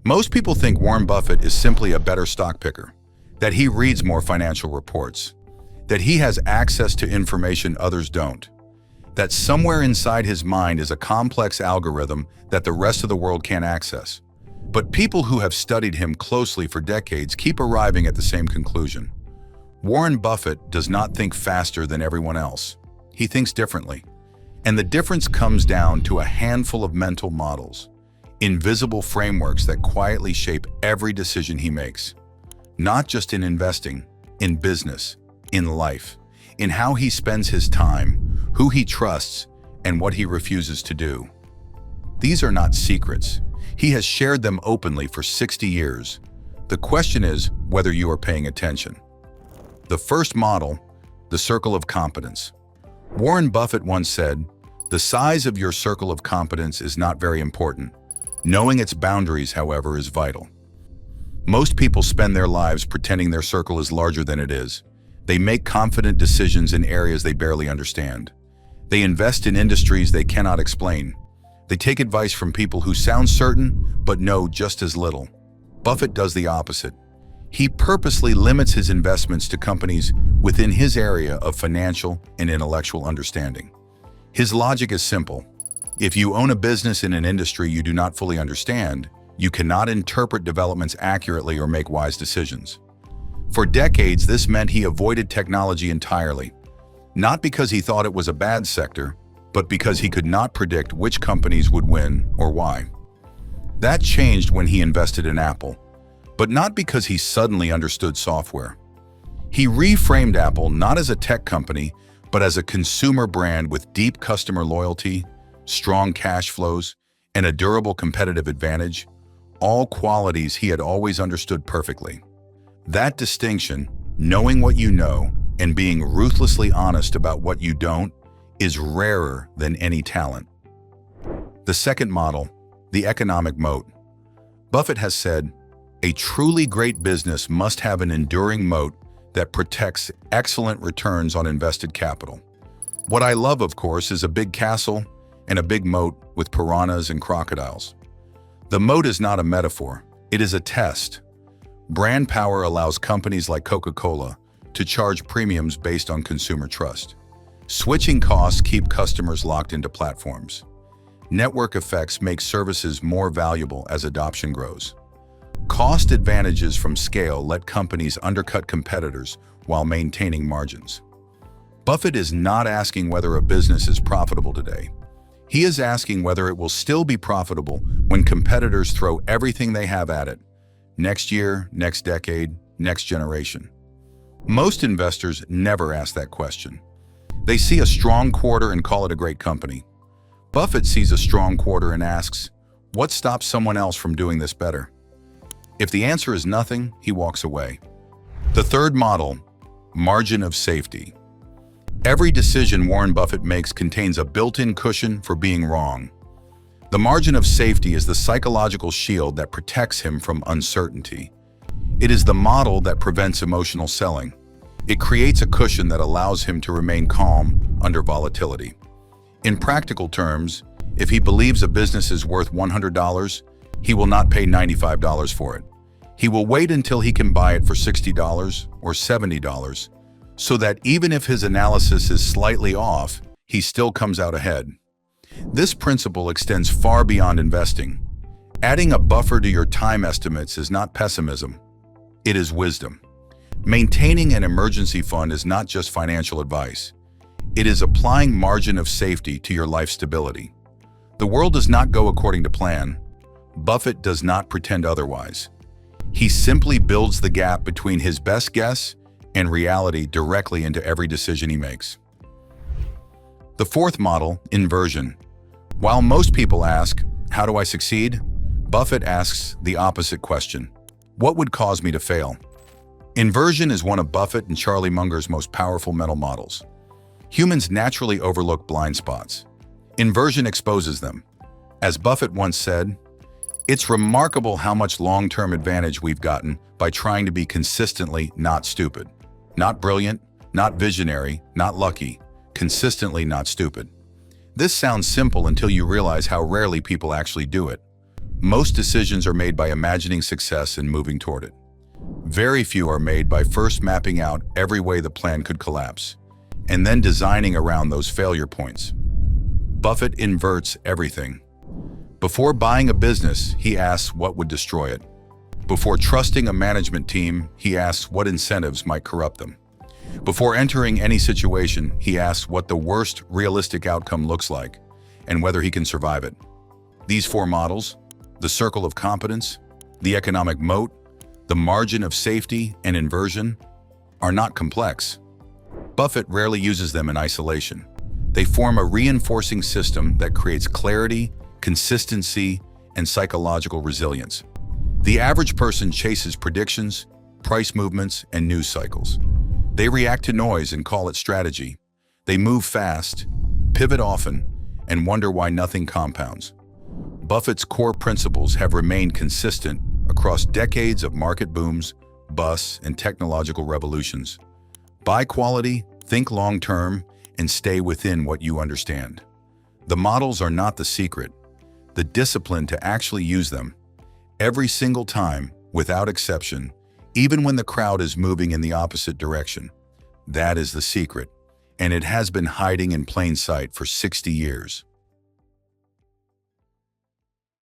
Most people think Warren Buffett is simply a better stock picker, that he reads more financial reports, that he has access to information others don't, that somewhere inside his mind is a complex algorithm that the rest of the world can't access. But people who have studied him closely for decades keep arriving at the same conclusion. Warren Buffett does not think faster than everyone else. He thinks differently. And the difference comes down to a handful of mental models, invisible frameworks that quietly shape every decision he makes. Not just in investing, in business, in life, in how he spends his time, who he trusts, and what he refuses to do. These are not secrets. He has shared them openly for 60 years. The question is whether you are paying attention. The first model, the circle of competence. Warren Buffett once said, "The size of your circle of competence is not very important. Knowing its boundaries, however, is vital." Most people spend their lives pretending their circle is larger than it is. They make confident decisions in areas they barely understand. They invest in industries they cannot explain. They take advice from people who sound certain but know just as little. Buffett does the opposite. He purposely limits his investments to companies within his area of financial and intellectual understanding. His logic is simple. If you own a business in an industry you do not fully understand, you cannot interpret developments accurately or make wise decisions. For decades, this meant he avoided technology entirely, not because he thought it was a bad sector, but because he could not predict which companies would win or why. That changed when he invested in Apple, but not because he suddenly understood software. He reframed Apple not as a tech company, but as a consumer brand with deep customer loyalty, strong cash flows, and a durable competitive advantage, all qualities he had always understood perfectly. That distinction, knowing what you know and being ruthlessly honest about what you don't, is rarer than any talent. The second model, the economic moat. Buffett has said, "A truly great business must have an enduring moat that protects excellent returns on invested capital." What I love, of course, is a big castle and a big moat with piranhas and crocodiles. The moat is not a metaphor, it is a test. Brand power allows companies like Coca-Cola to charge premiums based on consumer trust. Switching costs keep customers locked into platforms. Network effects make services more valuable as adoption grows. Cost advantages from scale let companies undercut competitors while maintaining margins. Buffett is not asking whether a business is profitable today. He is asking whether it will still be profitable when competitors throw everything they have at it. Next year, next decade, next generation. Most investors never ask that question. They see a strong quarter and call it a great company. Buffett sees a strong quarter and asks, what stops someone else from doing this better? If the answer is nothing, he walks away. The third model, margin of safety. Every decision Warren Buffett makes contains a built-in cushion for being wrong. The margin of safety is the psychological shield that protects him from uncertainty. It is the model that prevents emotional selling. It creates a cushion that allows him to remain calm under volatility. In practical terms, if he believes a business is worth $100, he will not pay $95 for it. He will wait until he can buy it for $60 or $70, so that even if his analysis is slightly off, he still comes out ahead. This principle extends far beyond investing. Adding a buffer to your time estimates is not pessimism, it is wisdom. Maintaining an emergency fund is not just financial advice. It is applying margin of safety to your life stability. The world does not go according to plan. Buffett does not pretend otherwise. He simply builds the gap between his best guess and reality directly into every decision he makes. The fourth model, inversion. While most people ask, how do I succeed? Buffett asks the opposite question. What would cause me to fail? Inversion is one of Buffett and Charlie Munger's most powerful mental models. Humans naturally overlook blind spots. Inversion exposes them. As Buffett once said, "It's remarkable how much long-term advantage we've gotten by trying to be consistently not stupid. Not brilliant, not visionary, not lucky, consistently not stupid." This sounds simple until you realize how rarely people actually do it. Most decisions are made by imagining success and moving toward it. Very few are made by first mapping out every way the plan could collapse, and then designing around those failure points. Buffett inverts everything. Before buying a business, he asks what would destroy it. Before trusting a management team, he asks what incentives might corrupt them. Before entering any situation, he asks what the worst realistic outcome looks like and whether he can survive it. These four models, the circle of competence, the economic moat, the margin of safety, and inversion, are not complex. Buffett rarely uses them in isolation. They form a reinforcing system that creates clarity, consistency, and psychological resilience. The average person chases predictions, price movements, and news cycles. They react to noise and call it strategy. They move fast, pivot often, and wonder why nothing compounds. Buffett's core principles have remained consistent across decades of market booms, busts, and technological revolutions. Buy quality, think long-term, and stay within what you understand. The models are not the secret. The discipline to actually use them, every single time, without exception, even when the crowd is moving in the opposite direction. That is the secret, and it has been hiding in plain sight for 60 years.